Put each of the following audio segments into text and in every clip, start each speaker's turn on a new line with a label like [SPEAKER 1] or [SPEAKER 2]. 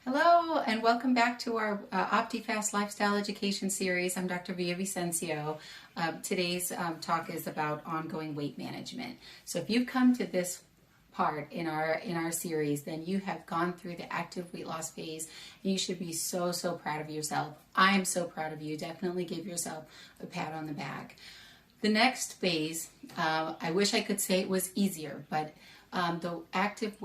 [SPEAKER 1] Hello, and welcome back to our OptiFast Lifestyle Education Series. I'm Dr. Via Vicencio. Today's talk is about ongoing weight management. So if you've come to this part in our series, then you have gone through the active weight loss phase, and you should be so proud of yourself. I am so proud of you. Definitely give yourself a pat on the back. The next phase, I wish I could say it was easier, but the active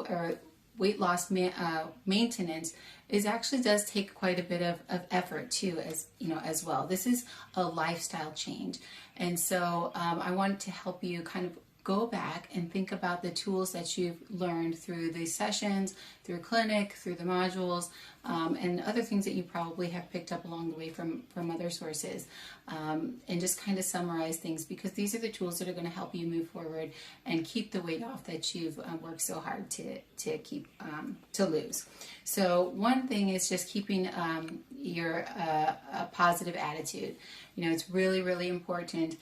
[SPEAKER 1] weight loss maintenance does take quite a bit of effort too, as well. This is a lifestyle change, and so I wanted to help you kind of go back and think about the tools that you've learned through these sessions, through clinic, through the modules, and other things that you probably have picked up along the way from other sources, and just kind of summarize things, because these are the tools that are going to help you move forward and keep the weight off that you've worked so hard to keep to lose. So one thing is just keeping your a positive attitude. It's really important.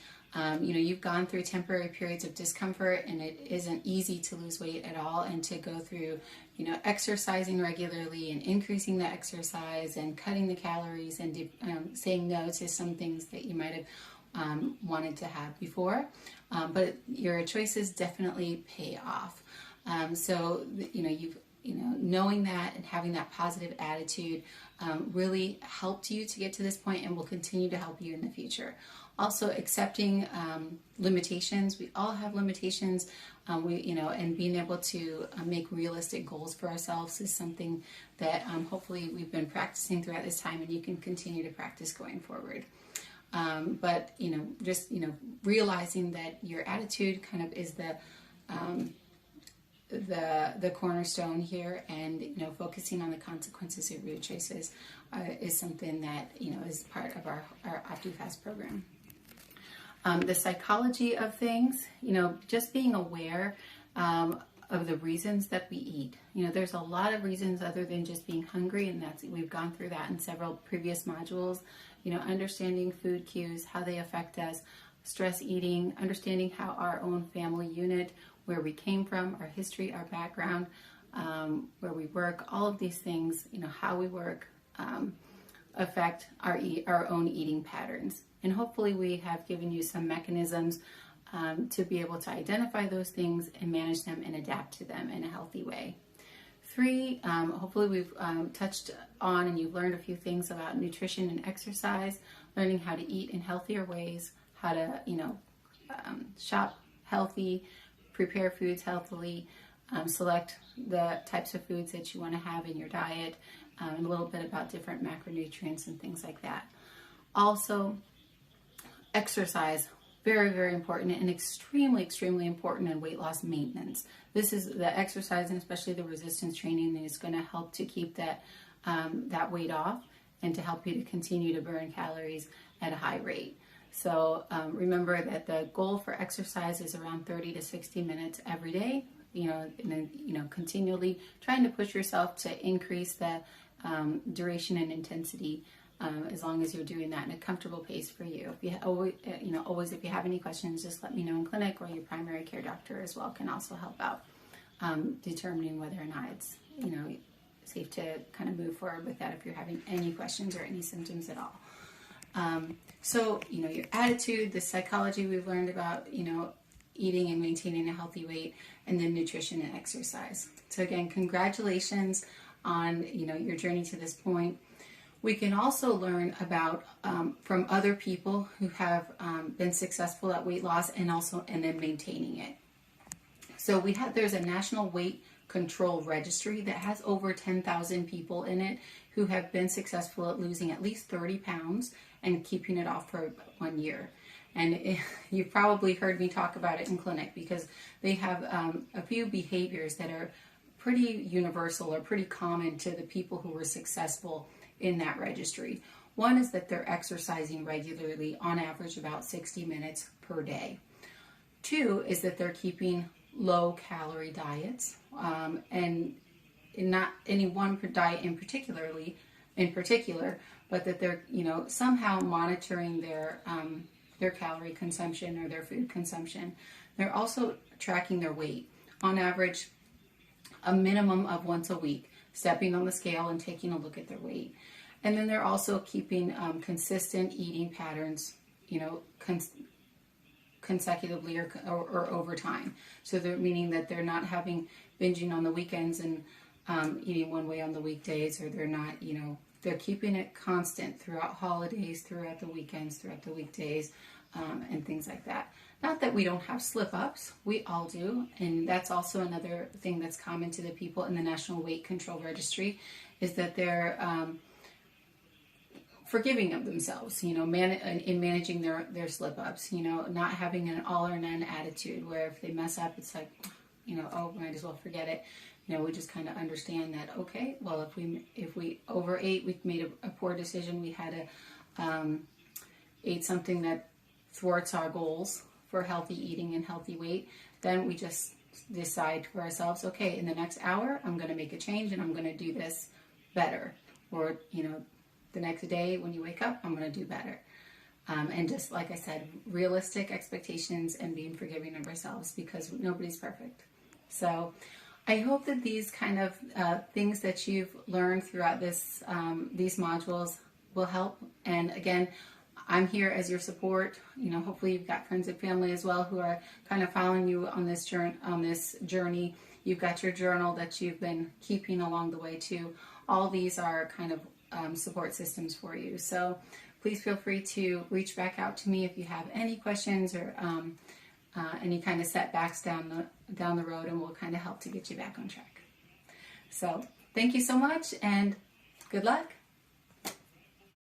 [SPEAKER 1] You've gone through temporary periods of discomfort, and it isn't easy to lose weight at all, and to go through, exercising regularly and increasing the exercise and cutting the calories and saying no to some things that you might have wanted to have before. But your choices definitely pay off. Knowing that and having that positive attitude really helped you to get to this point and will continue to help you in the future. Also, accepting limitations. We all have limitations. And being able to make realistic goals for ourselves is something that hopefully we've been practicing throughout this time, and you can continue to practice going forward. But realizing that your attitude kind of is the cornerstone here, and focusing on the consequences of your choices is something that is part of our OptiFast program. The psychology of things, just being aware of the reasons that we eat. There's a lot of reasons other than just being hungry, and we've gone through that in several previous modules. Understanding food cues, how they affect us, stress eating, understanding how our own family unit, where we came from, our history, our background, where we work, all of these things, how we work, affect our own eating patterns. And hopefully we have given you some mechanisms to be able to identify those things and manage them and adapt to them in a healthy way. 3, hopefully we've touched on and you've learned a few things about nutrition and exercise, learning how to eat in healthier ways, how to, shop healthy, prepare foods healthily, select the types of foods that you want to have in your diet, and a little bit about different macronutrients and things like that. Also, exercise, very important, and extremely important in weight loss maintenance. This is the exercise, and especially the resistance training, that is going to help to keep that weight off and to help you to continue to burn calories at a high rate. So remember that the goal for exercise is around 30 to 60 minutes every day. And then, continually trying to push yourself to increase the duration and intensity, as long as you're doing that in a comfortable pace for you. If you always, if you have any questions, just let me know in clinic, or your primary care doctor as well can also help out determining whether or not it's safe to kind of move forward with that if you're having any questions or any symptoms at all. Your attitude, the psychology we've learned about, eating and maintaining a healthy weight, and then nutrition and exercise. So again, congratulations on, your journey to this point. We can also learn about from other people who have been successful at weight loss and then maintaining it. So there's a national weight control registry that has over 10,000 people in it who have been successful at losing at least 30 pounds and keeping it off for 1 year. And you've probably heard me talk about it in clinic, because they have a few behaviors that are pretty universal or pretty common to the people who were successful in that registry. One is that they're exercising regularly, on average about 60 minutes per day. 2 is that they're keeping low calorie diets, and not any one diet in particular, but that they're somehow monitoring their calorie consumption or their food consumption. They're also tracking their weight, on average a minimum of once a week. stepping on the scale and taking a look at their weight. And then they're also keeping consistent eating patterns, consecutively or over time. So they're meaning that they're not having binging on the weekends and eating one way on the weekdays, or they're not, they're keeping it constant throughout holidays, throughout the weekends, throughout the weekdays, and things like that. Not that we don't have slip-ups, we all do, and that's also another thing that's common to the people in the National Weight Control Registry, is that they're forgiving of themselves, in managing their slip-ups, not having an all or none attitude where if they mess up, it's like, oh, might as well forget it. We just kind of understand that, okay, well, if we overate, we made a poor decision, we had to ate something that thwarts our goals for healthy eating and healthy weight, then we just decide for ourselves, okay, in the next hour, I'm going to make a change and I'm going to do this better. Or, the next day when you wake up, I'm going to do better. And just like I said, realistic expectations and being forgiving of ourselves, because nobody's perfect. So I hope that these kind of things that you've learned throughout these modules will help. And again, I'm here as your support. Hopefully you've got friends and family as well who are kind of following you on this journey. You've got your journal that you've been keeping along the way too. All these are kind of support systems for you. So please feel free to reach back out to me if you have any questions or any kind of setbacks down the road, and we'll kind of help to get you back on track. So thank you so much, and good luck.